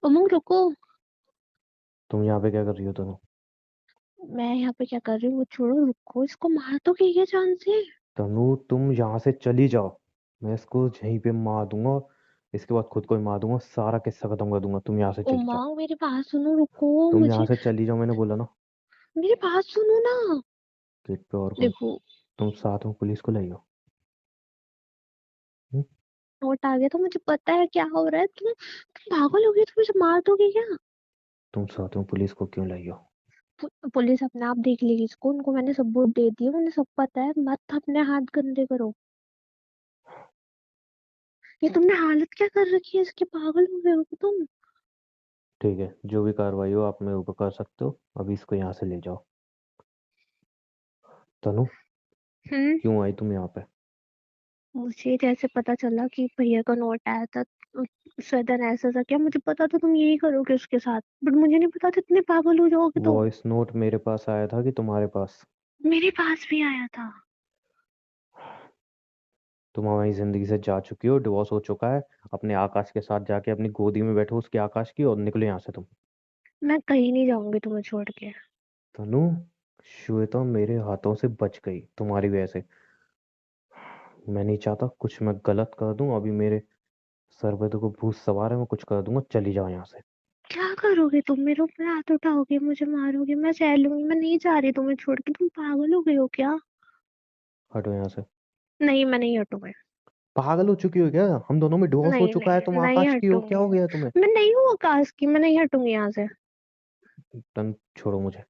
उमंग रुको। तुम यहाँ पे क्या कर रही हो तनु? मैं यहाँ पे क्या कर रही हूँ वो छोड़ो, रुको, इसको मार तो क्या जान से। तनु तुम यहाँ से चली जाओ। मैं इसको यहीं पे मार दूंगा। इसके बाद खुद को ही मार दूंगा, सारा किस्सा खत्म कर दूंगा। तुम यहाँ से चली जाओ। उमंग मेरी बात सुनो, रुको तुम यहाँ मुझे। से चली जाओ, मैंने बोला ना। मेरी बात सुनो ना। गेट पे और कौन? देखो, तुम साथ में पुलिस को लाइयो। हम्म? नोट आ गया तो मुझे पता है क्या हो रहा है। तुम पागल हो गई, तुम मुझे मार दोगे क्या? तुम साथ में पुलिस को क्यों लाइयो? पुलिस अपने आप देख लेगी इसको, उनको मैंने सबूत दे दिए, मुझे सब पता है, मत अपने हाथ गंदे करो। ये तुमने हालत क्या कर रखी है इसकी, पागल हो गए हो क्या तुम? ठीक है, जो भी कार्रवाई हो आप मेरे ऊपर कर सकते हो। अभी इसको यहाँ से ले जाओ। तनु, हम्म। क्यों आई तुम यहाँ पे? मुझे जैसे पता चला कि भैया का नोट आया था, सदन ऐसा था क्या, मुझे पता था तुम यही करोगे उसके साथ, बट मुझे नहीं पता था इतने पागल हो जाओगे तुम। वॉइस नोट मेरे पास आया था कि तुम्हारे पास? मेरे पास भी आया था। तुम हमारी जिंदगी से जा चुकी हो, डिवोर्स हो चुका है। अपने आकाश के साथ जाके अपनी गोदी में बैठो, उसके आकाश की, और निकलो यहाँ से तुम। मैं कहीं नहीं जाऊंगी तुम्हें छोड़ के। तनु, श्वेता मेरे हाथों से बच गई तुम्हारी वजह से। मैं नहीं चाहता कुछ मैं गलत कर दूं। अभी मेरे सर पे तो को भूत सवार है, मैं कुछ कर दूंगा। चली जाओ यहाँ से। क्या करोगे तुम, मेरे ऊपर हाथ उठाओगे, मुझे मारोगे, मैं सह लूंगी, मैं नहीं जा रही तुम्हें छोड़ के, तुम पागल हो गए हो क्या? हटो यहाँ से। नहीं, मैं नहीं हटूंगी। पागल हो चुकी हो क्या? हम दोनों में डिवोर्स हो नहीं चुका है, नहीं तुम नहीं आकाश की हो, क्या हटूंगी। हो गया तुम्हें? मैं नहीं हूँ आकाश की, मैं नहीं हटूंगी यहाँ से। तनु छोड़ो मुझे।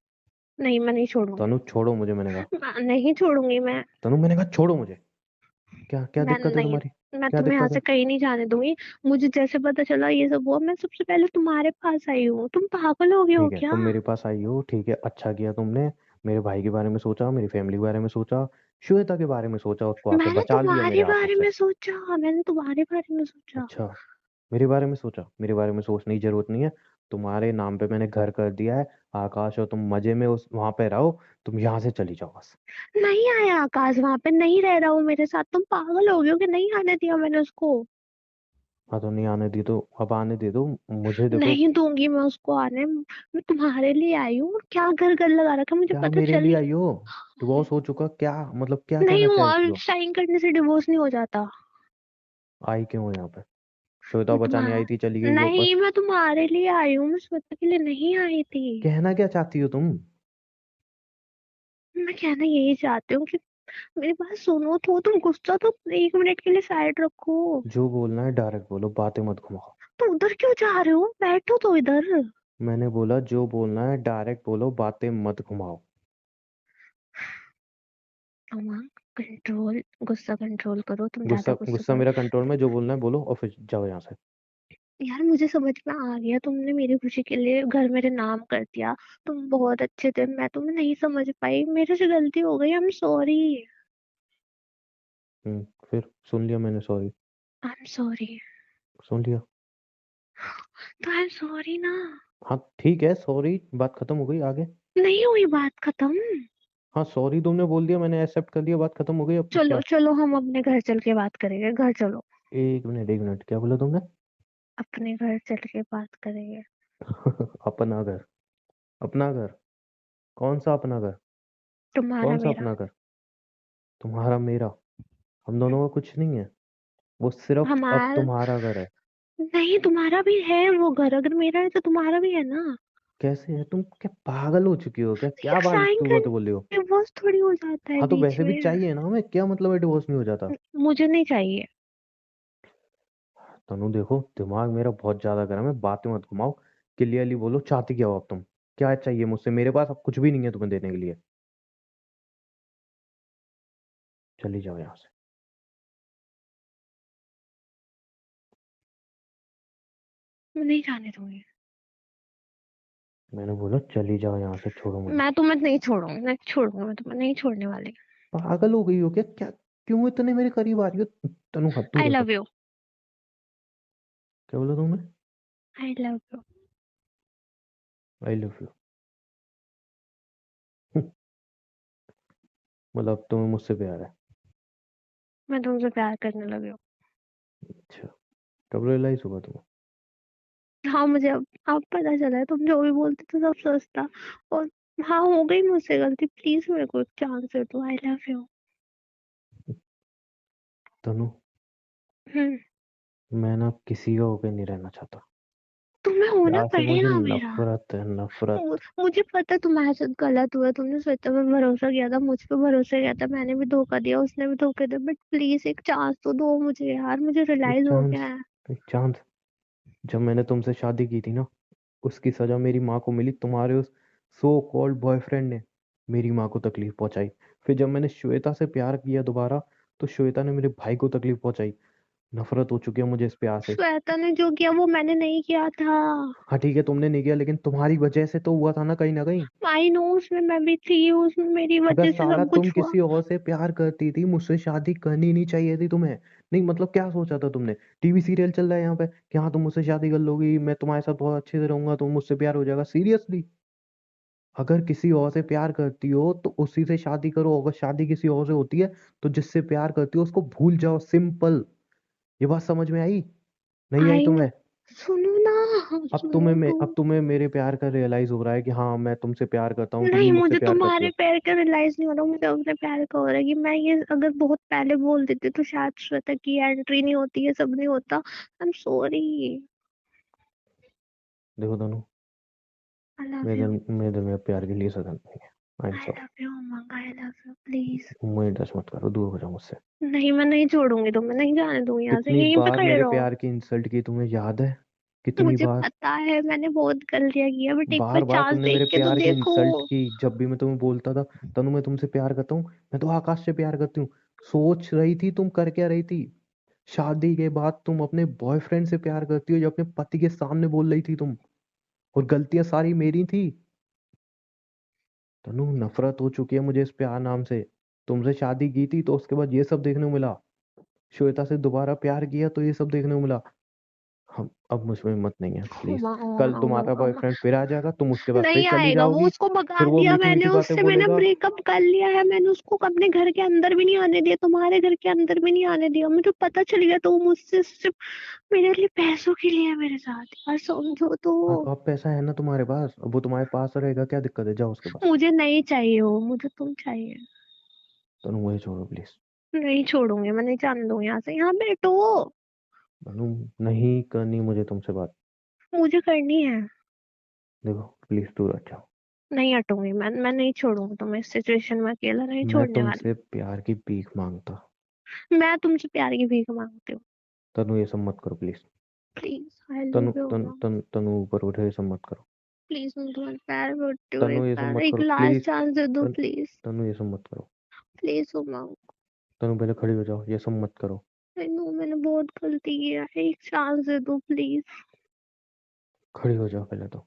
नहीं, मैं नहीं छोड़ूंगी। तनु छोड़ो मुझे, मैंने कहा। नहीं छोड़ूंगी मैं। तनु मैंने कहा छोड़ो मुझे। क्या क्या मैं दिक्कत है नहीं, तुम्हारी? मैं क्या तुम्हें यहाँ दिक्कत से है? कहीं नहीं जाने दूंगी। मुझे जैसे पता चला ये सब हुआ, मैं सबसे पहले तुम्हारे पास आई हूँ। तुम पागल हो गए हो ठीक है, क्या? तुम मेरे पास आई हो, ठीक है, अच्छा किया तुमने। मेरे भाई के बारे में सोचा, मेरी फैमिली के बारे में सोचा, श्वेता के बारे में सोचा, उसको आके मैंने बचा लिया मेरे तुम्हारे हाथों बारे से। में सोचा, मैंने तुम्हारे बारे में सोचा। अच्छा, मेरे बारे में सोचा? मेरे बारे में सोचने की जरूरत नहीं है। तुम्हारे नाम पे मैंने घर कर दिया है, आकाश, और तुम मजे में उस वहां पे रहो। तुम यहाँ से चली जाओ बस। नहीं आया आकाश वहां पे, नहीं रह रहा हूँ मेरे साथ, तुम पागल हो गए हो कि नहीं आने दिया मैंने उसको। हाँ तो नहीं आने दी तो अब आने दे दो। मुझे देखो। नहीं दूंगी मैं उसको आने, मैं तुम्हारे लिए आई हूँ, और क्या घर घर लगा रखा है, मुझे क्या पता मेरे चल लिए ही। आई हो? डिवोर्स हो चुका, क्या मतलब क्या नहीं कहना हुआ, चाहती हो? साइन करने से डिवोर्स नहीं हो जाता। आई क्यों हो यहाँ पे? श्वेता मैं बचाने तुम्हारा आई थी, चली गई नहीं, वापस। मैं तुम्हारे लिए आई हूँ, मैं श्वेता के लिए नहीं आई थी। कहना क्या चाहती हो तुम? मैं कहना यही चाहती हूँ कि मेरी बात सुनो, तो तुम गुस्सा तो 1 मिनट के लिए साइड रखो। जो बोलना है डायरेक्ट बोलो, बातें मत घुमाओ। तो उधर क्यों जा रहे हो, बैठो तो इधर। मैंने बोला जो बोलना है डायरेक्ट बोलो, बातें मत घुमाओ। अम्मा, कंट्रोल, गुस्सा कंट्रोल करो, तुम गुस्सा ज्यादा गुस्सा गुस्सा करो। मेरा कंट्रोल में, जो बोलना है बोलो और फिर जाओ यहाँ से। यार मुझे समझ में आ गया, तुमने मेरी खुशी के लिए घर मेरे नाम कर दिया, तुम बहुत अच्छे थे, मैं तुम्हें नहीं समझ पाई, मेरे से गलती हो गई, आई एम सॉरी। फिर सुन लिया मैंने, सॉरी। I am sorry. सुन लिया। तो आई एम सॉरी ना। हाँ ठीक है, सॉरी, बात खत्म हो गई, आगे। नहीं हुई बात खत्म। हाँ सॉरी तुमने बोल दिया, मैंने एक्सेप्ट कर लिया, बात खत्म हो गई, अब चलो क्या? चलो, हम अपने घर चल के बात करेंगे, घर चलो। एक मिनट, एक मिनट, क्या बोला तुमने? अपने घर चल के बात करेंगे। अपना घर? अपना घर? कौन सा अपना घर? तुम्हारा कौन सा मेरा। अपना घर? तुम्हारा मेरा? हम दोनों का कुछ नहीं है। वो सिर्फ अब हमारा तुम्हारा घर है। नहीं, तुम्हारा भी है वो घर, अगर मेरा है तो तुम्हारा भी है ना। कैसे है? तुम क्या पागल हो चुकी हो क्या? क्या यार साइन फालतू बातें बोल रही हो? करने डिवोर्स थोड़ी हो जाता है हाँ तो बीच वैसे भी में। चाहिए ना हमें, क्या मतलब है डिवोर्स नहीं हो जाता? मुझे नहीं चाहिए। तनु देखो, दिमाग मेरा बहुत ज्यादा गर्म है, बातें मत घुमाओ। क्लियरली बोलो, चाहती क्या हो अब तुम? क्या चाहिए मुझसे? मेरे पास अब कुछ भी नहीं है तुम्हें देने के लिए। चली जाओ यहाँ से। मैं नहीं जाने दूंगी। मैंने बोला चली जाओ यहाँ से, छोड़ो मुझे। मैं तुम्हें नहीं छोड़ूंगी, मैं छोड़ूंगी, मैं तुम्हें नहीं छोड़ने वाली। पागल हो गई हो क्या? क्या? क्यों इतने मेरे करीब आ रही हो? तनु हाथ दूर आई रखो। Love you. क्या बोला तुमने? आई love you. I love you? मतलब तुम्हें मुझसे प्यार है? मैं तुमसे प्यार करने लगी हूँ। अच्छा, कब रियलाइज हुआ तुम्हें? हाँ, मुझे अब पता चला है, तुम जो भी बोलते थे सब सच था। और हाँ, हो गई मुझसे गलती, प्लीज मेरे को एक चांस दे दो, आई लव यू। तनु, हम्म। मैं ना किसी का होके नहीं रहना चाहता। तुम्हें होना प्यार से मुझे पड़ेगा मेरा। नफरत है, नफरत। मुझे पता है तुम्हारे साथ गलत हुआ, तुमने श्वेता पे भरोसा किया था, मुझ पे भरोसा किया था, मैंने भी धोखा दिया, उसने भी धोखा दिया, बट प्लीज एक चांस तो दो मुझे यार, मुझे एक रियलाइज हो चांस, गया है। एक चांस। जब मैंने तुमसे शादी की थी ना, उसकी सजा मेरी माँ को मिली। तुम्हारे उस सो कॉल्ड बॉयफ्रेंड ने मेरी माँ को तकलीफ पहुंचाई। फिर जब मैंने श्वेता से प्यार किया दोबारा, तो श्वेता ने मेरे भाई को तकलीफ पहुंचाई। नफरत हो चुकी है मुझे इस प्यार से। श्वेता ने जो किया वो मैंने नहीं किया था। हाँ ठीक है, तुमने नहीं किया, लेकिन तुम्हारी वजह से तो हुआ था ना, कहीं ना कहीं। आई नो, उसमें मैं भी थी, उसमें मेरी अगर वजह से साला सब तुम कुछ हुआ। किसी और से प्यार करती थी, मुझसे शादी करनी नहीं चाहिए थी तुम्हें। नहीं मतलब क्या सोचा था तुमने? टीवी सीरियल चल रहा है यहाँ पे कि हाँ तुम मुझसे शादी कर लोगी, मैं तुम्हारे साथ बहुत अच्छे से रहूंगा, तुम मुझसे प्यार हो जाएगा। सीरियसली? अगर किसी और से प्यार करती हो तो उसी से शादी करो। अगर शादी किसी और से होती है तो जिससे प्यार करती हो उसको भूल जाओ, सिंपल। ये बात समझ में आई? नहीं आई आई नो। तुम्हें? सुनो ना, सुनो तो। अब तुम्हें मेरे प्यार का रियलाइज हो रहा है कि हाँ मैं तुमसे प्यार करता हूँ, तुम भी नहीं, मुझसे मुझे प्यार करती तुम्हारे हो। प्यार का रियलाइज नहीं हो रहा, मुझे अपने प्यार का हो रहा है कि मैं ये अगर बहुत पहले बोल देती तो शायद श्वेता की एंट्री नहीं होती, ये सब नहीं होता। आई एम सॉरी। देखो दोनों, आई लव मेरे यू। मेरे दिल में प्यार के लिए सजा नहीं है। I am I sorry. Love you Umang, I love you, please. मुझे टच मत करो, दूर हो जाओ मुझसे। नहीं, मैं नहीं छोड़ूंगी तुम्हें, नहीं जाने दूंगी यहाँ से, कितनी यहीं पे बार खड़े मेरे रहो। प्यार की इंसल्ट की तुम्हें याद है? कितनी मुझे बार? पता है मैंने बहुत गलतियां की है, बट एक बार बार बार चांस तुमने देख मेरे के तो प्यार की देखो। इंसल्ट की। जब भी मैं तुम्हें बोलता था तनु मैं तुमसे प्यार करता हूँ, मैं तो आकाश से प्यार करती हूँ, सोच रही थी तुम कर क्या रही थी? शादी के बाद तुम अपने बॉयफ्रेंड से प्यार करती हो, जो अपने पति के सामने बोल रही थी तुम। और गलतियां सारी मेरी थी। तनु, नफरत हो चुकी है मुझे इस प्यार नाम से। तुमसे शादी की थी तो उसके बाद ये सब देखने को मिला। श्वेता से दोबारा प्यार किया तो ये सब देखने को मिला। हम अब मुझ में हिम्मत नहीं है, प्लीज। उमा कल उमा उमा तुम्हारा उमा। बॉयफ्रेंड फिर आ जाएगा, तुम उसके बाद फिर नहीं चली आएगा, वो जाओगी। उसको भगा फिर वो दिया मीठी मैंने, मीठी बातें उससे मैंने बोलेगा। ब्रेकअप कर लिया है, मैंने उसको अपने घर के अंदर भी नहीं आने दिया, तुम्हारे घर के अंदर भी नहीं आने दिया, मुझे पता चल गया तो वो मुझसे सिर्फ मेरे लिए पैसों के लिए है मेरे साथ, यार समझो तो। हाँ तो अब पैसा है ना तुम्हारे पास, अब वो तुम्हारे पास रहेगा, क्या दिक्कत है? जाओ उसके पास। मुझे नहीं चाहिए वो, मुझे तुम चाहिए। तनु वही छोड़ो प्लीज। नहीं छोड़ूंगी, मैं नहीं जाने दूंगी यहाँ से, यहाँ बैठो। तनु, नहीं करनी मुझे तुमसे बात। मुझे करनी है। देखो प्लीज दूर हट जाओ। नहीं हटूंगी, मैं नहीं छोड़ूंगी तुम्हें इस सिचुएशन में अकेला, नहीं मैं छोड़ने वाली। तुमसे प्यार की भीख मांगता। मैं तुमसे प्यार की भीख मांगती हूँ। तनु ये सब मत करो please. Please, I Tanu love you. Tanu Tanu Tanu ऊपर उठे, ये सब मत करो। प्लीज, मैं तुम्हारे पैर पड़ती हूँ, तनु एक ये सब बार मत एक करो लास्ट प्लीज। चांस दे दो तनु प्लीज। तनु ये सब मत करो। प्लीज उमंग। तनु पहले खड़ी हो जाओ, ये सब मत करो। आई नो मैंने बहुत गलती किया है, एक चांस दे दो प्लीज। खड़ी हो जाओ पहले तो।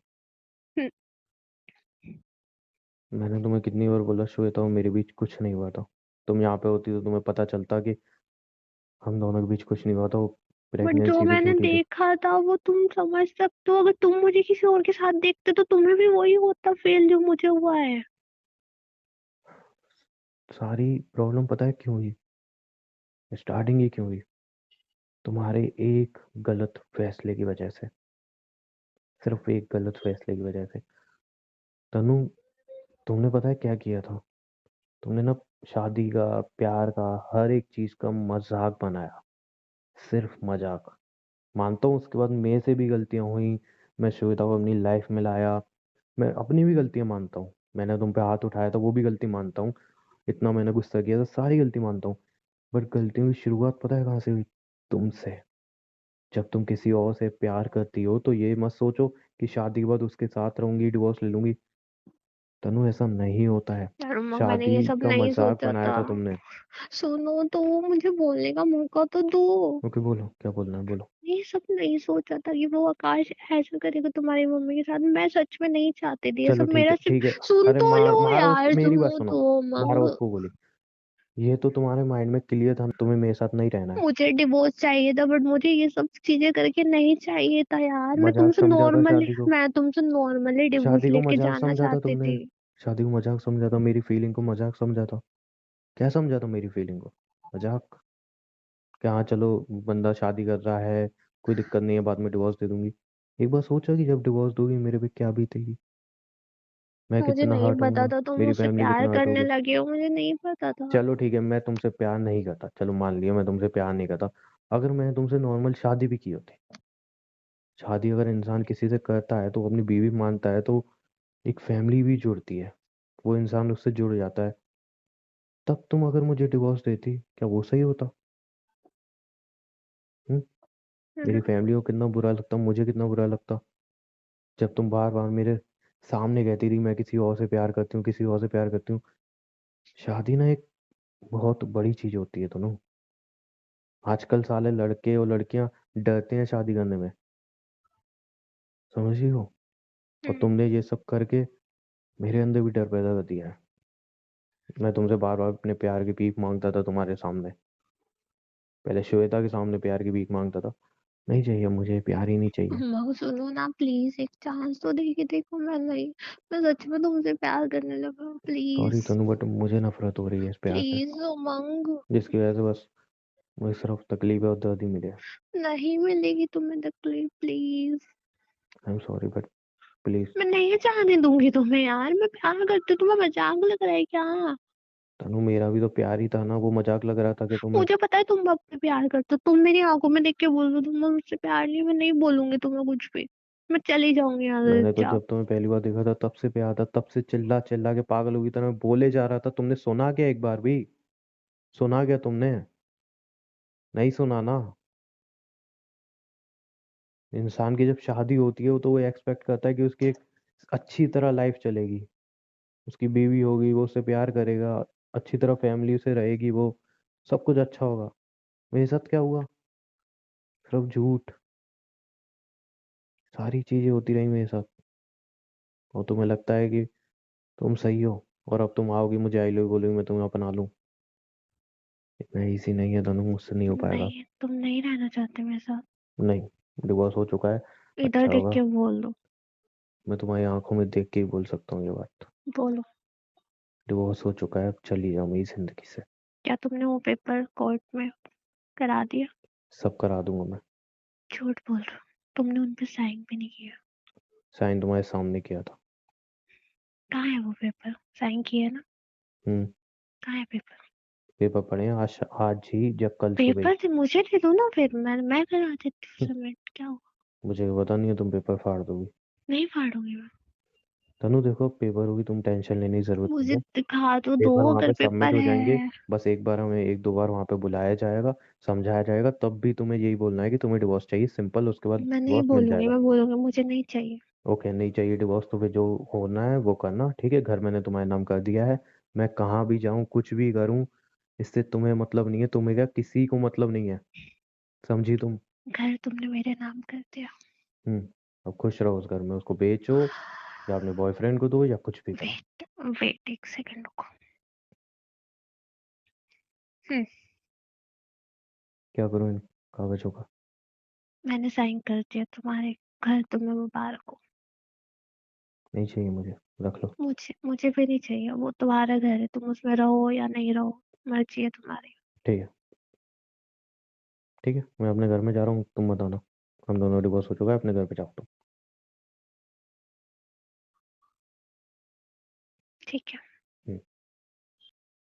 मैंने तुम्हें कितनी बार बोला श्वेता, और मेरे बीच कुछ नहीं हुआ था। तुम यहाँ पे होती तो तुम्हें पता चलता कि हम दोनों के बीच कुछ नहीं हुआ था। वो बट जो प्रेगनेंसी भी मैंने झूठी थी। देखा था वो तुम समझ सकते हो, अगर तुम मुझे किसी और के साथ देखते तो तुम्हें भी वही होता फेल जो मुझे हुआ है। सारी प्रॉब्लम पता है क्यों हुई? स्टार्टिंग ही क्यों हुई? तुम्हारे एक गलत फैसले की वजह से। सिर्फ एक गलत फैसले की वजह से। तनु, तुमने पता है क्या किया था? तुमने ना शादी का, प्यार का, हर एक चीज का मजाक बनाया। सिर्फ मजाक। मानता हूँ उसके बाद मेरे से भी गलतियां हुई। मैं श्वेता को अपनी लाइफ में लाया। मैं अपनी भी गलतियां मानता हूँ, मैंने तुम पे हाथ उठाया था वो भी गलती मानता हूँ। इतना मैंने गुस्सा किया था, सारी गलती मानता हूँ। बट गलतियों की शुरुआत पता है कहाँ से हुई? तुमसे। जब तुम किसी और से प्यार करती हो तो ये मत सोचो कि शादी के बाद उसके साथ रहूंगी, डिवोर्स ले लूंगी। तनु ऐसा नहीं होता है। यार उमा, मैंने शादी ये सब का नहीं मजाक सोचा बनाया था। था तुमने। सुनो तो, मुझे बोलने का मौका तो दो। ओके बोलो, क्या बोलना है बोलो। ये सब नहीं सोचा था कि वो आकाश ऐसा करेगा तुम्हारी मम्मी के साथ, मैं सच में नहीं चाहती थी ये चलो सब, ठीक मेरा है, ठीक है। सिर्फ सुन अरे तो लो मारो उसको, यार, मेरी बात सुनो सुनो। तो मारो मंग। उसको गोली। ये तो तुम्हारे माइंड में क्लियर था तुम्हें मेरे साथ नहीं रहना है। मुझे डिवोर्स चाहिए था, बट मुझे ये सब चीजें करके नहीं चाहिए था यार, मजाक समझा था शादी को। मैं तुमसे नॉर्मली डिवोर्स शादी को लेके मजाक जाना समझा था चाहती तुमने। थी। शादी को मजाक समझा था, मेरी फीलिंग को मजाक समझा था। क्या समझा था मेरी फीलिंग को? मजाक? क्या हाँ चलो, बंदा शादी कर रहा है, कोई दिक्कत नहीं है, बाद में डिवोर्स दे दूंगी। एक बार सोचा कि जब डिवोर्स दोगी मेरे पे क्या बीतेगी, मैं मुझे कितना नहीं हर्ट पता होऊंगा, था तुम मेरी मुझसे फैमिली प्यार कितना हर्ट करने होगी। लगे हो, मुझे नहीं पता था। चलो ठीक है, मैं तुमसे प्यार नहीं करता, चलो मान लिया मैं तुमसे प्यार नहीं करता। अगर मैंने तुमसे नॉर्मल शादी भी की होती, शादी अगर इंसान किसी से करता है तो वो अपनी बीवी मानता है तो एक फैमिली भी जुड़ती है, वो इंसान उससे जुड़ जाता है। तब तुम अगर मुझे डिवोर्स देती, क्या वो सही होता? हम्म? हम्म। मेरी फैमिली को कितना बुरा लगता, मुझे कितना बुरा लगता, जब तुम बार बार मेरे सामने कहती थी मैं किसी और से प्यार करती हूँ, किसी और से प्यार करती हूँ। शादी ना एक बहुत बड़ी चीज होती है दोनों। आजकल साले लड़के और लड़कियां डरते हैं शादी करने में, समझ रही हो? और हम्म। तुमने ये सब करके मेरे अंदर भी डर पैदा कर दिया है। मैं तुमसे बार बार अपने प्यार की भीख मांगता था तुम्हारे सामने, पहले श्वेता के सामने प्यार की भीख मांगता था। नहीं चाहिए मुझे, प्यार ही नहीं चाहिए। मऊ सुनो ना प्लीज, एक चांस तो दे के देखो। मैं नहीं, मैं सच में तुमसे प्यार करने लगा हूँ, सॉरी प्लीज। तनु, बट मुझे नफरत हो रही है इस प्यार से, प्लीज उमंग। जिसकी वजह से बस मुझे सिर्फ तकलीफ और दर्द ही मिले। नहीं मिलेगी तुम्हें तकलीफ, please. I am sorry but please. मैं नहीं जाने दूंगी तुम्हें यार, मैं प्यार करती हूँ। तुम्हें मजाक लग रहा है क्या? तनु मेरा भी तो प्यार ही था ना, वो मजाक लग रहा था कि तुम्हें? मुझे पता है तुम मुझसे प्यार करते हो। तुम मेरी आंखों में देख के बोल दो तुम मुझसे प्यार नहीं, मैं नहीं बोलूंगी तुम्हें कुछ भी। मैं चली जाऊंगी यहाँ से मैंने तो चुपचाप। जब तुम्हें पहली बार देखा था तब से प्यार था, तब से चिल्ला चिल्ला के पागलों की तरह बोले जा रहा था। तुमने सुना क्या एक बार भी? सुना क्या तुमने? नहीं सुना ना। इंसान की जब शादी होती है तो वो एक्सपेक्ट करता है कि उसकी एक अच्छी तरह लाइफ चलेगी, उसकी बीवी होगी, वो उससे प्यार करेगा, अच्छी तरह फैमिली से रहेगी, वो सब कुछ अच्छा होगा। मेरे साथ क्या हुआ? सिर्फ झूठ, सारी चीजें होती रही मेरे साथ। और तुम्हें लगता है कि तुम सही हो, और अब तुम आओगी मुझे आई लव बोलोगी, मैं तुम्हें अपना लूं। इतना ईजी नहीं है दोनों, मुझसे नहीं हो पाएगा। नहीं, तुम नहीं रहना चाहते मेरे साथ। नहीं, डिवोर्स हो चुका है। इधर अच्छा देख होगा, के बोल दो। मैं तुम्हारी आंखों में देख के ही बोल सकता हूँ ये बात। बोलो। डिवोर्स हो चुका है, अब चली जाओ मेरी जिंदगी से। क्या तुमने वो पेपर कोर्ट में करा दिया? सब करा दूंगा मैं। झूठ बोल रहे हो, तुमने उन पे साइन भी नहीं किया। साइन तुम्हारे सामने किया था। कहाँ है वो पेपर? साइन किया ना? हम्म। कहाँ है पेपर? पेपर पढ़े हैं आज, आज ही या कल सुबह ही। पेपर से मुझे दे दो ना, फिर मैं करा देती हूँ सबमिट, क्या हुआ? मुझे पता नहीं है, तुम पेपर फाड़ दोगी। नहीं फाड़ूंगी मैं। तनु देखो, पेपर होगी, तुम टेंशन लेने की जरूरत नहीं मुझे है। दिखा तो दो पेपर वहां अगर पे सबमिट पेपर हो जाएंगे। है। बस एक बार हमें एक दो बार वहां पे बुलाया जाएगा, समझाया जाएगा, तब भी तुम्हें यही बोलना है कि तुम्हें डिवोर्स चाहिए, सिंपल, उसके बाद मैं नहीं डिवोर्स मिल बोलूंगी, जाएगा। मैं बोलूंगी मुझे नहीं चाहिए। ओके, नहीं चाहिए डिवोर्स तो फिर जो होना है वो करना, ठीक है? घर मैंने तुम्हारे नाम कर दिया है। मैं कहाँ भी जाऊँ, कुछ भी करूँ, इससे तुम्हें मतलब नहीं है, तुम्हें क्या, किसी को मतलब नहीं है, समझी तुम? घर तुमने मेरे नाम कर दिया। हम्म। अब खुश रहो उस घर में, उसको बेचो या अपने बॉयफ्रेंड को दो या कुछ भी करो। वेट, वेट एक सेकंड रुको। हम्म। क्या करूँ इन कागजों का? मैंने साइन कर दिया, तुम्हारे घर तुम्हें मुबारक हो। नहीं चाहिए मुझे, रख लो। मुझे भी नहीं चाहिए, वो तुम्हारा घर है, तुम उसमें रहो या नहीं रहो, मर्जी है तुम्हारी। ठीक है, ठीक है, मैं अपने घर में जा रहा हूँ, तुम बताना। हम दोनों डिवोर्स हो चुका है, अपने घर पे जाओ तुम। ठीक है। हम्म।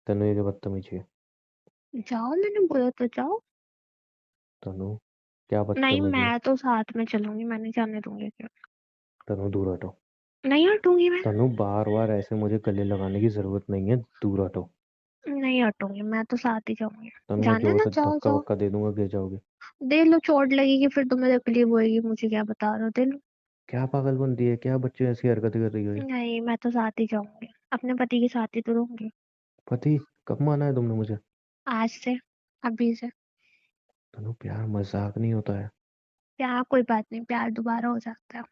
तनु ये क्या बदतमीजी है? जाओ, मैंने बोला तो जाओ। तनु, क्या नहीं, बदतमीजी है? मैं तो साथ में चलूंगी, मैं नहीं जाने दूंगी क्यों। तनु दूर हटो। नहीं हटूंगी मैं। तनु बार बार ऐसे मुझे गले लगाने की जरूरत नहीं है, दूर हटो। नहीं हटूंगी, मैं तो साथ ही जाऊंगी। तनु मैं जाना है जोर ना, से जाओ धक्का जाओ। वक्का दे दूंगा, गिर जाओगे। दे लो, चोट लगेगी फिर तुम्हें तकलीफ होएगी, मुझे क्या बता रहे हो, दे लो। क्या पागलपंती है, क्या बच्चे ऐसी हरकतें कर रही हो ये? नहीं, मैं तो साथ ही जाऊंगी, अपने पति के साथ ही तो रहूंगी। पति? कब माना है तुमने मुझे? आज से, अभी से। तनु प्यार मजाक नहीं होता है। प्यार कोई बात नहीं, प्यार दोबारा हो सकता है।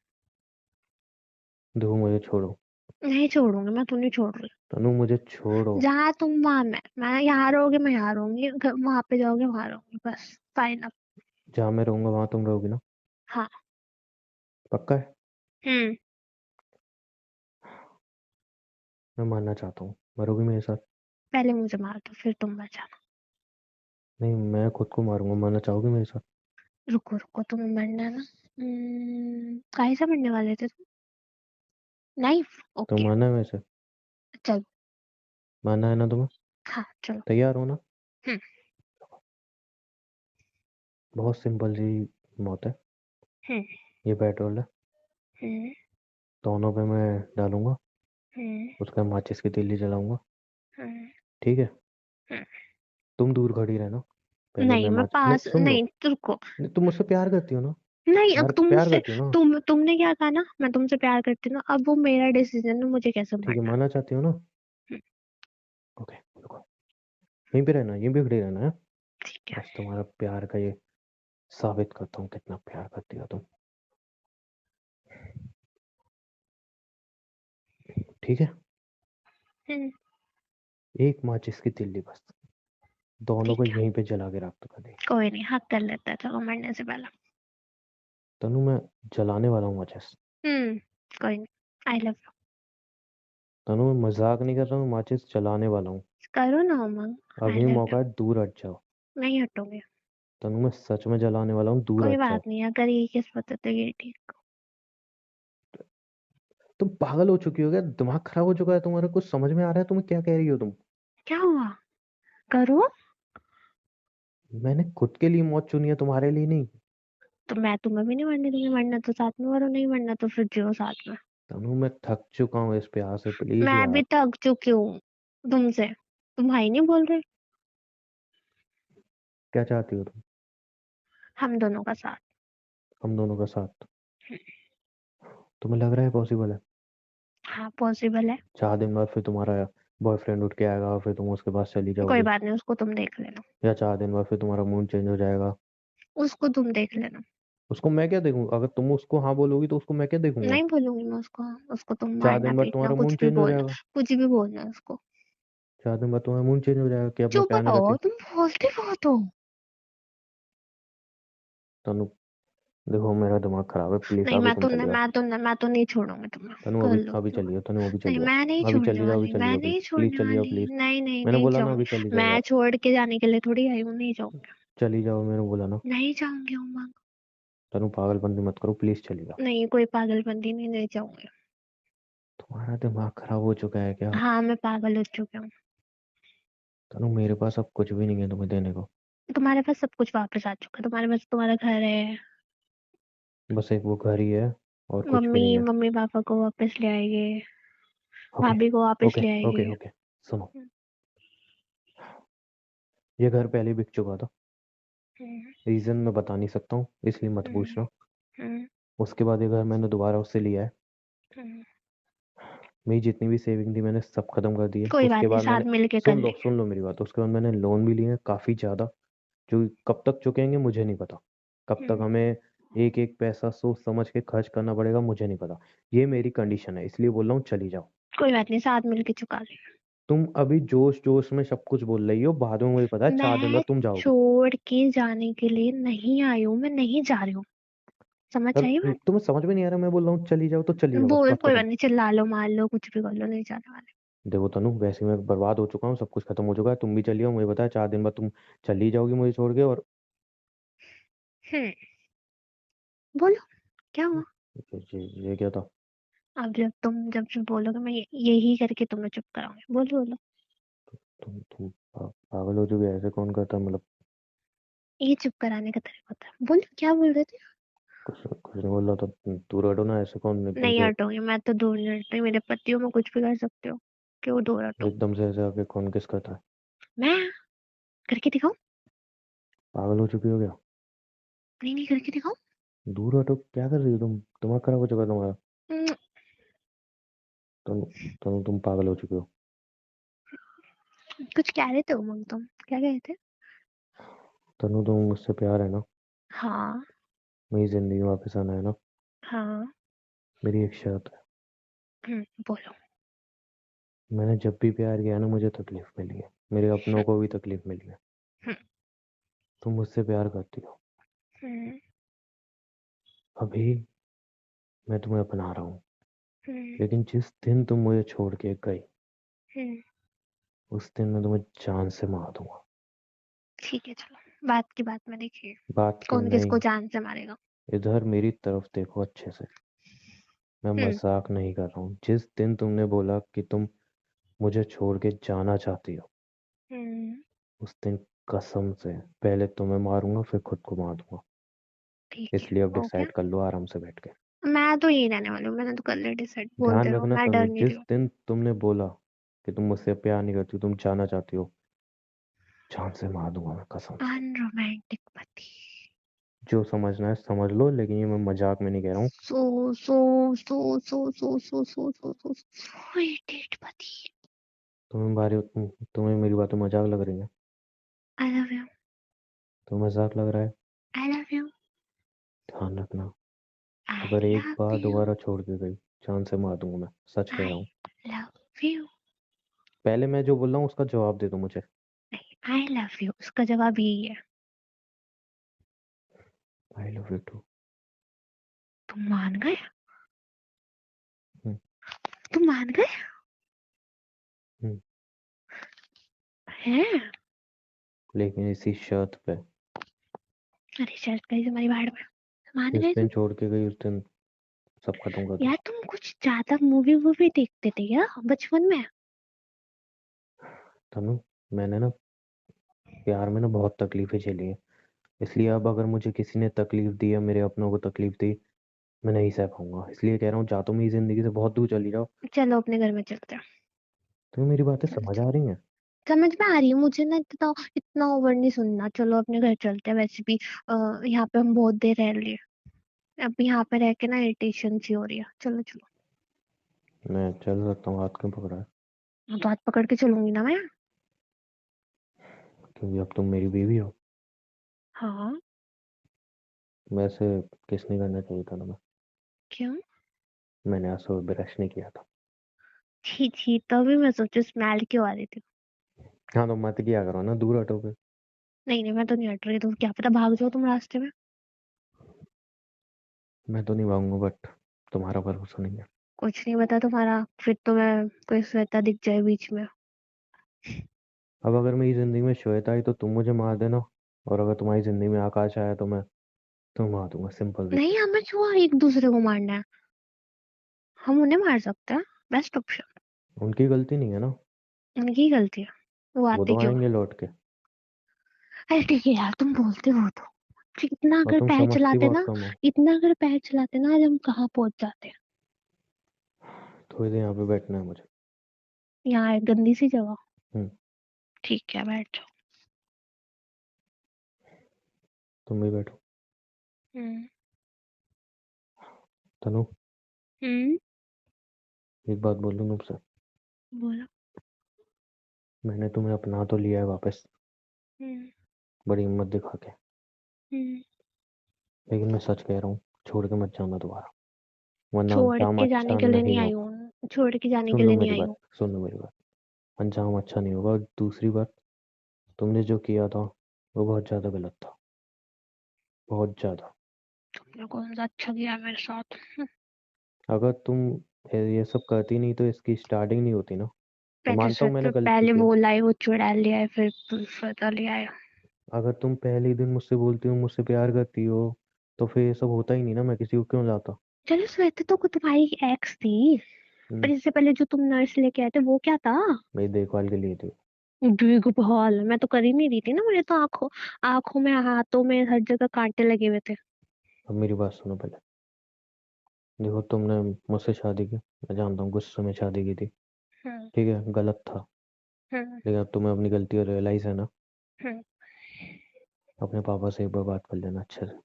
देखो मुझे छोड़ो। नहीं छोड़ूंगी, मैं तो नहीं छोड़ रही। तनु मुझे छोड़ो। जहाँ तुम वहां मैं यहाँ रहोगे, मैं यहाँ रहूंगी, वहां पे जाओगे वहां रहूंगी, बस फाइनल। जहाँ मैं रहूंगा वहां तुम रहोगी ना? हाँ। पक्का है? हम्म। मैं मानना चाहता हूँ, मरोगी मेरे साथ? पहले मुझे मार दो, फिर तुम बचाना। नहीं, मैं खुद को मारूंगा, मानना चाहोगी मेरे साथ? रुको रुको, तुम्हें मरना है ना? काहे से मरने वाले थे तुम? नाइफ? तो ओके। माना है वैसे? चल। माना है ना तुम्हें? हाँ चलो। तैयार हो ना? हम्म। बहुत सिंपल सी मौत है। हम्म। ये पेट्रोल है, हम्म। दोनों पे मैं डालूंगा, हम्म। उसका माचिस की तीली जलाऊंगा। हम्म। ठीक है? हम्म। तुम दूर खड़ी रहना, पहले नहीं मैं मैं नहीं, पास सुन लो। नहीं, रुको। नहीं, तुम मुझसे प्यार करती हो ना? नहीं, अब प्यार तुम प्यार मुझसे, करती हो ना? तुमने क्या कहा ना, मैं तुमसे प्यार करती हूँ ना, अब वो मेरा डिसीजन है, मुझे कैसे ठीक है, मारना। मानना चाहती हो ना? हम्म, ओके, रुको। यहीं पे रहना, यहीं पे खड़ी रहना है। ठीक है। आज तुम्हारा प्यार का ये साबित करता हूँ कितना प्यार करती हो तुम। ठीक है? हम्म, एक माचिस की तीली बस, दोनों को ठीक है। यहीं पे जला के रख दो कभी। कोई नहीं, हक कर लेता है, चलो मरने से पहले। तनु, मैं जलाने वाला हूँ माचिस। कोई नहीं। आई लव यू। तनु, मैं मजाक नहीं कर रहा हूँ, माचिस जलाने वाला हूँ। करो ना उमंग। आई अभी लव यू। मौका है, दूर हट जाओ। नहीं हटोगे। तनु, मैं सच में जलाने वाला हूँ, दूर कोई हट जाओ। बात नहीं, अगर ये किस्मत है तो ये ठीक। तुम पागल हो चुकी हो क्या? दिमाग खराब हो चुका है तुम्हारा? कुछ समझ में आ रहा है तुम्हें क्या कह रही हो तुम? क्या हुआ? करो। मैंने खुद के लिए मौत चुनी है, तुम्हारे लिए नहीं। तो मैं तुम्हें भी नहीं मरने दूंगी, मरना तो साथ में मरो, नहीं मरना तो फिर जियो साथ में। तनु, मैं थक चुका हूँ इस प्यार से, प्लीज मैं भी यार। थक चुकी हूँ तुमसे। तुम भाई नहीं बोल रहे? क्या चाहती हो तुम? हम दोनों का साथ। हम दोनों का साथ? तुम्हें लग रहा है पॉसिबल है? हाँ पॉसिबल है। 4 दिन बाद फिर तुम्हारा बॉयफ्रेंड उठ के आएगा और फिर तुम उसके पास चली कोई जाओगी? बात नहीं, उसको तुम देख लेना। या 4 दिन बाद फिर तुम्हारा मूड चेंज हो जाएगा? उसको तुम देख लेना। उसको मैं क्या देखूं? अगर तुम उसको हाँ बोलोगी तो उसको मैं क्या देखूंगा? नहीं बोलूंगी मैं उसको। उसको तुम चार मारना दिन बाद पीटना तुम्हारा कुछ मूड भी चेंज हो बोलना। जाएगा। कुछ भी बोलना उसको। 4 दिन बाद तुम्हारा मूड चेंज हो जाएगा कि अपना चुप प्यार नहीं रहो, करती। तुम बोलते बहुत हो। तनु, देखो मेरा दिमाग खराब है, प्लीज नहीं अभी मैं तुम तो चले जाओ। मैं तो नहीं छोड़ूंगी तुम्हें। तनु, कर अभी लो अभी जो। चलिए, तनु अभी नहीं चली जाओ। मैं नहीं अभी छोड़ने चली जाओ, अभी वाली, चली मैं जाओ, प्लीज नहीं प्लीज छोड़ने चली जाओ वाली, प्लीज। नहीं नहीं मैंने नहीं बोला ना अभी जाऊंगी। चली जाओ मैं यार। छोड़ के जाने के लिए थोड़ी आई हूँ, नहीं जाऊंगी। चली जाओ, मैंने बोला ना। नहीं जाऊंगी उमंग। तनु, पागलपंती मत करो, प्लीज चली जाओ। नहीं कोई पागलपंती नहीं, नहीं जाऊंगी। तुम्हारा दिमाग खराब हो चुका है क्या? हाँ मैं पागल हो चुकी हूँ। तनु, मेरे पास अब कुछ भी नहीं है तुम्हें देने को। तुम्हारे पास सब कुछ वापस आ चुका है, तुम्हारे पास तुम्हारा घर है। बस एक वो घर ही है, और कुछ भी मम्मी नहीं है। मम्मी पापा को वापस ले आएंगे। ओके, भाभी को वापस ओके, ले ओके, आएंगे। ओके। सुनो, ये घर पहले बिक चुका था। हम्म। रीजन मैं बता नहीं सकता हूँ, इसलिए मत हम्म। पूछना। हम्म। उसके बाद ये घर मैंने दोबारा उससे लिया है। हम्म। मेरी जितनी भी सेविंग थी मैंने सब खत्म कर दी है। कोई उसके बात नहीं, बाद साथ मैंने, मिल के कर लेंगे। सुन लो मेरी बात। उसके बाद मैंने लोन भी लिए हैं काफी ज्यादा, जो कब तक चुकेंगे मुझे नहीं पता। कब तक हम्म। हमें एक एक पैसा सोच समझ के खर्च करना पड़ेगा मुझे नहीं पता। ये मेरी कंडीशन है, इसलिए बोल रहा हूँ चली जाओ। कोई बात नहीं, साथ मिल के चुका लेंगे। तुम अभी जोश जोश में सब कुछ बोल रही हो, बाद में मुझे पता है 4 दिन मैं बाद तुम जाओगी। छोड़ के जाने के लिए नहीं आई हूँ, मैं नहीं जा रही हूँ। समझ आई बात? तुम्हें समझ में नहीं आ रहा? मैं बोल रहा हूँ चली जाओ तो चली जाओ, बस बोल, बात कोई खत्म। बात नहीं, चिल्ला लो मार लो कुछ भी कर लो, नहीं जाने वाले। देखो तनु, वैसे मैं बर्बाद हो चुका हूँ, सब कुछ खत्म हो चुका है, तुम भी चली जाओ, मुझे पता है 4 दिन बाद तुम चली जाओगी मुझे छोड़ के। और हम्म। बोलो। क्या हुआ? ये क्या था? अब जब से बोलोगे मैं यही करके तुम्हें चुप कराऊंगी, बोलो बोलो। पागल हो चुकी है? ऐसे कौन करता है मतलब? ये चुप कराने का तरीका होता है, बोलो क्या बोल रहे थे? कुछ कुछ नहीं बोल रहा था। दूर हटो ना, ऐसे कौन एकदम नहीं से? हटूंगी, मैं तो दूर नहीं हटती, मेरे पति हो, मैं कुछ भी कर सकती हूँ। क्यों दूर हटूं? एकदम से ऐसे आके कौन किस करता है? मैं करके दिखाऊं? पागल हो चुकी हो क्या? नहीं नहीं, करके दिखाऊं? दूर हटो, क्या कर रही हो तुम? दिमाग खराब हो चुका है तुम्हारा? हम्म, तुम तुम पागल हो चुके हो। कुछ कह रहे थे उमंग, तुम क्या कह रहे थे? तनु, तुम मुझसे प्यार है ना? हाँ। मेरी जिंदगी में वापस आना है ना? हाँ। मेरी एक शर्त है। बोलो। मैंने जब भी प्यार किया ना मुझे तकलीफ मिली है, मेरे अपनों को भी तकलीफ मिली है। हम्म। तुम मुझसे प्यार करती हो। हम्म। अभी मैं तुम्हें अपना रहा हूँ, हम्म। लेकिन जिस दिन तुम मुझे छोड़ के गई, हम्म। उस दिन मैं तुम्हें जान से मार दूंगा। ठीक है चलो, बात की बात में देखिए बात की कौन नहीं। किसको जान से मारेगा। इधर मेरी तरफ देखो अच्छे से। मैं हम्म। मजाक नहीं कर रहा हूँ। जिस दिन तुमने बोला कि तुम मुझे छोड़ के जाना चाहती हो, हम्म। उस दिन कसम से पहले तुम्हें मारूंगा फिर खुद को मार दूंगा। ठीक है, इसलिए अब हो गया। डिसाइड कर लो आराम से बैठ के। मैं तो यही रहने वाली हूँ, मैंने तो कर लिया डिसाइड, बोलते ध्यान रहो, रखना मैं तनु, डर नहीं जिस रही हूँ। दिन तुमने बोला कि तुम मुझसे प्यार नहीं करती, तुम जाना चाहती हो, जान से मार दूंगा मैं कसम से। अनरोमांटिक पति। जो समझना है समझ लो, लेकिन ये मैं मजाक में नहीं कह रहा हूँ। सो सो सो सो सो सो सो सो सो सो इडियट पति। तुम्हें मेरी बातें मजाक लग रही है? I love you. तो मजाक लग रहा है? I love you. ध्यान रखना, आई अगर एक लव बार यू। दोबारा छोड़ के गई, जान से मार दूंगा मैं, सच कह रहा आई हूँ। Love you. पहले मैं जो बोल रहा हूँ उसका जवाब दे दो मुझे। नहीं, आई लव यू, उसका जवाब यही है। I love you too. तुम मान गए? हम्म। तुम मान गए? हम्म। हैं? लेकिन इसी शर्त पे, अरे शर्त गई तुम्हारी बाहर में। मान जिस गए दिन तुम? छोड़ के गई उस दिन सब खत्म कर यार दो। तुम कुछ ज्यादा मूवी वूवी देखते थे क्या बचपन में? तनु, मैंने ना प्यार में ना बहुत तकलीफें झेली हैं। इसलिए अब अगर मुझे किसी ने तकलीफ दी या मेरे अपनों को तकलीफ दी, मैं नहीं सह पाऊंगा। इसलिए कह रहा हूँ, जा तो मेरी जिंदगी से बहुत दूर चली जाओ। चलो अपने घर में चलते हैं। तुम्हें मेरी बातें चलो समझ चलो। आ रही हैं? समझ में आ रही है मुझे ना, इतना इतना ओवर नहीं सुनना। चलो अपने घर चलते हैं, वैसे भी यहाँ पे हम बहुत देर रह लिए। अब यहाँ पे रह के ना इरिटेशन सी हो रही है, चलो चलो। मैं चल सकता हूँ, हाथ क्यों पकड़ा है? हाँ, तो हाथ पकड़ के चलूंगी ना मैं। क्योंकि अब तुम मेरी बीवी हो। हाँ। वैसे किस नहीं करना चाहिए था ना? क्यों? मैंने आज सुबह ब्रश नहीं किया था। छी छी, तभी मैं सोचू स्मेल क्यों आ रही थी। हाँ तो मत किया करो ना, दूर हटो फिर। नहीं नहीं, मैं तो नहीं हट रही, तो क्या पता भाग जाओ तुम रास्ते में। मैं तो नहीं भागूंगा, बट तुम्हारा भरोसा नहीं है। कुछ नहीं बता तुम्हारा, फिर तो मैं कोई श्वेता दिख जाए बीच में। अब अगर मेरी जिंदगी में श्वेता आई तो तुम मुझे मार देना, और अगर तुम्हारी जिंदगी में आकाश आया तो मैं तुम्हें मार दूंगा। सिंपल सी नहीं, चीज। हमें क्यों एक दूसरे को मारना है? हम उन्हें मार सकते हैं। Best option. उनकी गलती नहीं है ना। उनकी गलती है। वो वो आते तो क्यों? आएंगे लौट के। अरे ठीक है यार, तुम बोलते हो तो। इतना और अगर तुम पैर समझती चलाते बहुत ना, कम हो। इतना अगर पैर चलाते ना, आज हम कहाँ पहुंच जाते हैं। थोड़ी देर यहाँ पे बैठना है मुझे। यहाँ है गंदी सी जगह। हम्म। ठीक है, बैठ जाओ। तुम भी बैठो। हम्म। तनु, हम्म। एक बात बोलूं तुमसे? बोलो। मैंने तुम्हें अपना तो लिया है वापस, हम्म। बड़ी हिम्मत दिखा के। हम्म। लेकिन मैं सच कह रहा हूँ, छोड़ के मत जाना दोबारा, वरना छोड़ अंजाम के जाने अच्छा के लिए नहीं नहीं आई होगा। हूँ, छोड़ के जाने के सुन लो लिए नहीं मेरी आई बात, हूँ। सुन लो मेरी बात। अंजाम अच्छा नहीं होगा, और दूसरी बात, तुमने जो किया था वो बहुत ज्यादा गलत था। बहुत ज्यादा। तुमने कौन सा अच्छा किया मेरे साथ? अगर तुम ये सब करती नहीं तो इसकी स्टार्टिंग नहीं होती ना। मैं पहले मानता से हूँ मैंने तो गलती पहले किया। वो लाई, वो चुड़ैल लिया है, फिर श्वेता लिया है। अगर तुम पहले ही दिन मुझसे बोलती हो मुझसे प्यार करती हो, तो फिर ये सब होता ही नहीं ना, मैं किसी को क्यों लाता? चलो श्वेता तो तुम्हारी एक्स थी, हम्म। पर इससे पहले जो तुम नर्स लेके आए थे वो क्या था? मेरी देखभाल के लिए थी। देखभाल मैं तो कर ही नहीं रही थी ना, मेरे तो आंखों आंखों में, हाथों में, हर जगह कांटे लगे हुए थे। अब मेरी बात सुनो पहले। देखो, तुमने मुझसे शादी की, मैं जानता हूँ गुस्से में शादी की थी। हम्म। ठीक है, गलत था। हम्म। लेकिन अब तुम्हें अपनी गलती रियलाइज है ना? हम्म। अपने पापा से एक बार बात कर लेना अच्छे से।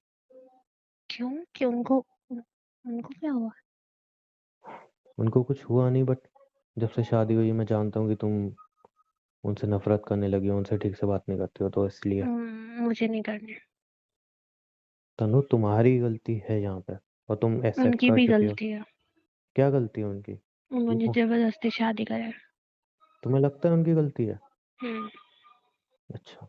क्यों? क्यों उनको उनको क्या हुआ? उनको कुछ हुआ नहीं, बट जब से शादी हुई मैं जानता हूँ कि तुम उनसे नफरत करने लगी हो, उनसे ठीक से बात नहीं करती हो, तो इसलिए। मुझे नहीं करनी। तनु, तुम्हारी गलती है यहाँ पे, और तुम एक्सेप्ट उनकी कर भी चुकी हो। गलती है। क्या गलती है उनकी? उन्होंने वो- जबरदस्ती शादी करे। तुम्हें लगता है उनकी गलती है? हम्म। अच्छा,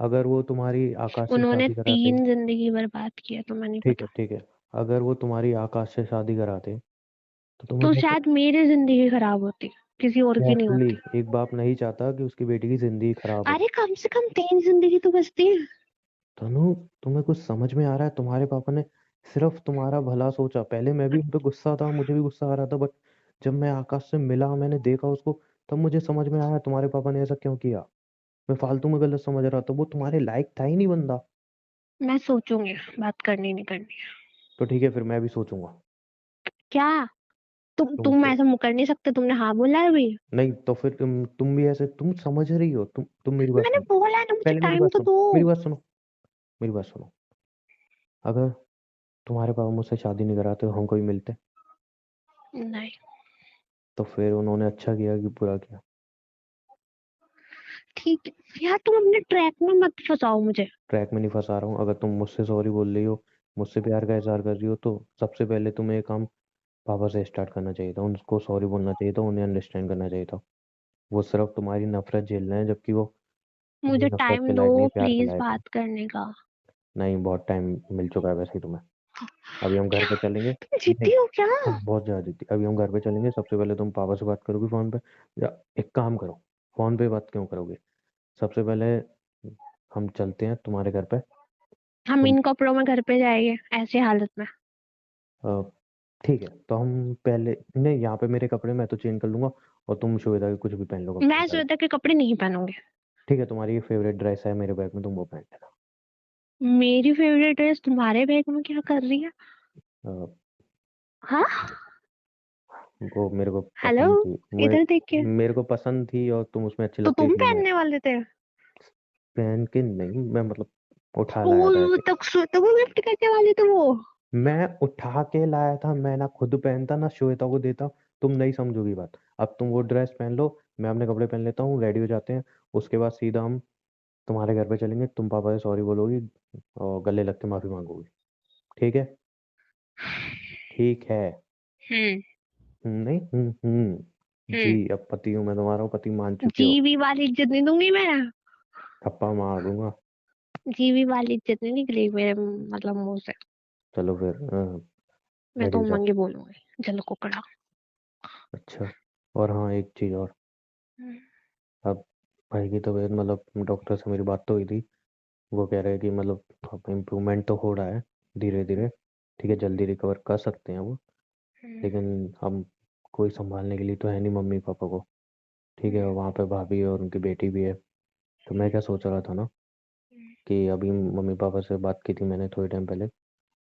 अगर वो तुम्हारी आकाश से उन्होंने शादी कराते। 3 जिंदगी बर्बाद की है, तुम्हें नहीं ठीक है, पता। ठीक है। अगर वो तुम्हारी आकाश से शादी कराते तो तुम्हें तो कैसे? शायद मेरी जिंदगी खराब होती, किसी और की नहीं एक्चुअली होती। एक बाप नहीं चाहता कि उसकी बेटी की जिंदगी खराब हो। अरे कम से कम 3 जिंदगी तो बचती है। तनु, तुम्हें कुछ समझ में आ रहा है? तुम्हारे पापा ने सिर्फ तुम्हारा भला सोचा। पहले मैं भी उन पे गुस्सा था, मुझे भी गुस्सा आ रहा था, बट जब मैं आकाश से मिला, मैंने देखा उसको, तब मुझे समझ में आया तुम्हारे पापा ने ऐसा क्यों किया। मैं फालतू में गलत समझ रहा था, वो तुम्हारे लायक था ही नहीं बंदा। मैं सोचूंगी, बात करनी नहीं करनी। तो ठीक है, फिर मैं भी सोचूंगा। क्या? तुम तुम तो ऐसा मुंह कर नहीं सकते, तुमने हाँ बोला है अभी। नहीं, तो फिर तुम भी ऐसे, तुम समझ रही हो, तुम मेरी बात मैंने सुनो। बोला है ना, मुझे पहले मेरी टाइम बात तो सुनो, दो। मेरी बात सुनो, मेरी बात सुनो। अगर तुम्हारे पापा मुझसे शादी नहीं कराते तो हम कभी मिलते? नहीं। तो फिर उन्होंने अच्छा किया कि बुरा किया? ठीक है यार, तुम अपने ट्रैक में मत फंसाओ मुझे। ट्रैक में नहीं फंसा रहा हूँ। अगर तुम मुझसे सॉरी बोल रही हो, मुझसे प्यार का इजहार कर रही हो, तो सबसे पहले तुम्हें ये काम पापा से स्टार्ट करना चाहिए था। उनको सॉरी बोलना चाहिए था, उन्हें अंडरस्टैंड करना चाहिए था। वो सिर्फ तुम्हारी नफरत झेल रहे हैं, जबकि वो मुझे तुम्हें नफरत टाइम के दो लायक नहीं, प्यार के प्लीज लायक है। बात करने का। नहीं, बहुत टाइम मिल चुका है वैसे ही तुम्हें। अभी हम घर क्या? पे चलेंगे। तुम नहीं, जिद्दी हो क्या? हाँ बहुत ज्यादा जीती। अभी हम घर पे चलेंगे, सबसे पहले तुम पापा से बात करोगे फोन पे, या एक काम करो, फोन पे बात क्यों करोगे, सबसे पहले हम चलते हैं तुम्हारे घर पे। हम तुम इन कपड़ों में घर पे जाएंगे ऐसी हालत में? अ, ठीक है, तो हम पहले, नहीं यहाँ पे मेरे कपड़े मैं तो चेंज कर लूंगा, और तुम श्वेता के कुछ भी पहन लो कपड़े मैं वगैरह। श्वेता के कपड़े नहीं पहनूंगी। ठीक है, तुम्हारी ये फेवरेट ड्रेस है मेरे बैग में, तुम वो पहन लेना। मेरी फेवरेट ड्रेस तुम्हारे बैग में क्या कर रही है? अ, हाँ। वो मेरे को हेलो, पसंद थी, इधर देख के। मेरे को पसंद थी, और तुम उसमें अच्छी तो लगती, तुम इसलिए मैं पहनने वाले थे? पहन के नहीं, मैं मतलब उठा लाया था वो ऐसे। तक श्वेता को गिफ्ट करने वाले थे वो? मैं उठा के लाया था, मैं ना खुद पहनता ना श्वेता को देता। तुम नहीं समझोगी बात। अब तुम वो ड्रेस पहन लो, मैं अपने कपड़े पहन लेता हूँ, रेडी हो जाते हैं। उसके बाद सीधा हम तुम्हारे घर पे चलेंगे, तुम पापा से सॉरी बोलोगी और गले लग के माफी मांगोगी। ठीक है? ठीक है। हम्म। नहीं, हम्म। जी, अब पति हूँ मैं तुम्हारा, पति मान चुके हो। जीवी वाली इज्जत नहीं दूंगी मैं। थप्पड़ मार दूंगा। जीवी वाली इज्जत नहीं निकली मेरे मतलब मुंह से। चलो फिर, मैं रेडी तो हो जाओ। मंगी बोलूंगी, जल को कड़ा। अच्छा, और हाँ, एक चीज़ और। अब भाई की तबीयत, मतलब डॉक्टर से मेरी बात तो हुई थी, वो कह रहे हैं कि मतलब इम्प्रूवमेंट तो हो रहा है धीरे धीरे। ठीक है, जल्दी रिकवर कर सकते हैं वो, लेकिन हम कोई संभालने के लिए तो है नहीं मम्मी पापा को। ठीक है, वहाँ पे भाभी है और उनकी बेटी भी है। तो मैं क्या सोच रहा था ना, कि अभी मम्मी पापा से बात की थी मैंने थोड़े टाइम पहले,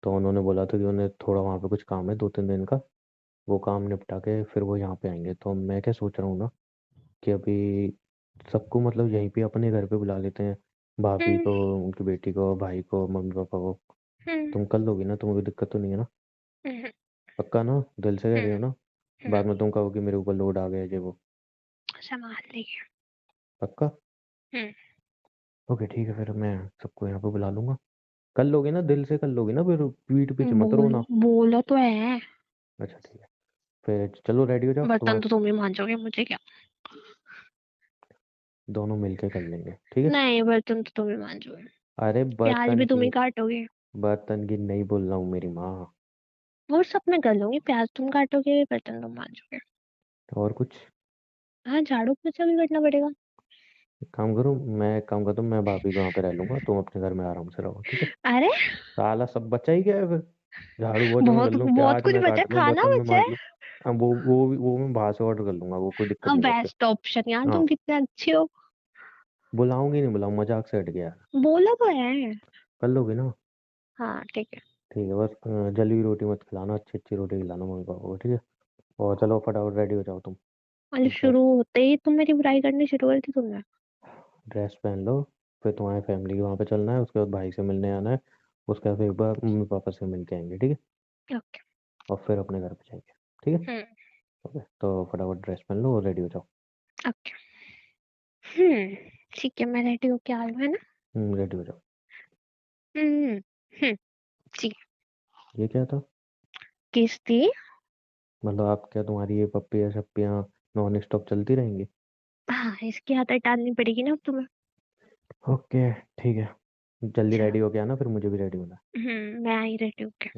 तो उन्होंने बोला था कि उन्हें थोड़ा वहाँ पे कुछ काम है 2-3 दिन का, वो काम निपटा के फिर वो यहाँ पे आएंगे। तो मैं क्या सोच रहा हूँ ना, कि अभी सबको मतलब यहीं पे अपने घर पे बुला लेते हैं, भाभी को, उनकी बेटी को, भाई को, मम्मी पापा को। तुम कर लोगी ना? तुम्हें कोई दिक्कत तो नहीं है ना? पक्का ना? दिल से कह रही हो ना? बाद में तुम कहो कि मेरे ऊपर लोड आ गया, ये वो। संभाल लेगी। पक्का? हम्म। ओके ठीक है, फिर मैं सबको यहाँ पे बुला लूंगा। कर लोगे ना? दिल से कर लोगे ना? फिर पीठ पीछे मत रोना। बोला तो है। अच्छा ठीक है, फिर चलो रेडी हो जाओ बर्तन तो तुम्हारे। तुम ही मांजोगे, मुझे क्या। दोनों मिलके कर लेंगे, ठीक है? नहीं, बर्तन तो तुम ही मांजोगे। अरे प्याज बर्तन भी तुम की, ही काटोगे। बर्तन की नहीं बोल रहा हूँ मेरी माँ। वो सब मैं कर लूंगी, प्याज तुम काटोगे, बर्तन तुम मांजोगे। और कुछ? हाँ, झाड़ू पोछा भी करना पड़ेगा। एक काम करो, मैं एक काम करता हूँ, मैं भाभी को वहाँ पे रह लूंगा, तुम अपने घर में आराम से रहो, ठीक है? अरे, साला सब बचा ही गया है फिर। झाड़ू पोछा मैं कर बहुत लूँ, बहुत प्याज कुछ मैं बचा है, काट लूँ, खाना बर्तन में बचा मांज है। लूँ। अब वो मैं बाहर से ऑर्डर कर लूंगा, वो कोई दिक्कत अब नहीं करते। बेस्ट ऑप्शन यार, हाँ, तुम कितने अच्छे हो। बुलाऊंगी नहीं, बुलाऊँ, मजाक से हट गया यार। बोला तो है। कर लोगे ना? हाँ ठीक है। ठीक है, बस जली हुई रोटी मत खिलाना, अच्छी अच्छी रोटी खिलाना मम्मी पापा को, ठीक है? और चलो फटाफट रेडी हो जाओ तुम। और ड्रेस शुरू होते ही तुम मेरी बुराई करनी शुरू कर दी तुमने। ड्रेस पहन लो, फिर तुम्हारी फैमिली के वहाँ पे चलना है, उसके बाद भाई से मिलने आना है, उसके बाद फिर एक बार मम्मी पापा से मिल के आएंगे, ठीक है? ओके। और फिर अपने घर पे जाएंगे, ठीक है? हम्म। ओके, तो फटाफट ड्रेस पहन लो और रेडी हो जाओ। ओके। ठीक है, मैं रेडी होके आ रही हूँ, है ना? रेडी हो जाओ। हम्म। हम्म। ठीक है। ये क्या था? किस थी? मतलब आप क्या, तुम्हारी ये पप्पियाँ शप्पियाँ नॉन स्टॉप चलती रहेंगी? हाँ, इसकी आदत डालनी पड़ेगी ना अब तुम्हें। ओके ठीक है, जल्दी चलो। रेडी हो गया ना, फिर मुझे भी रेडी होना है। मैं आई रेडी होके।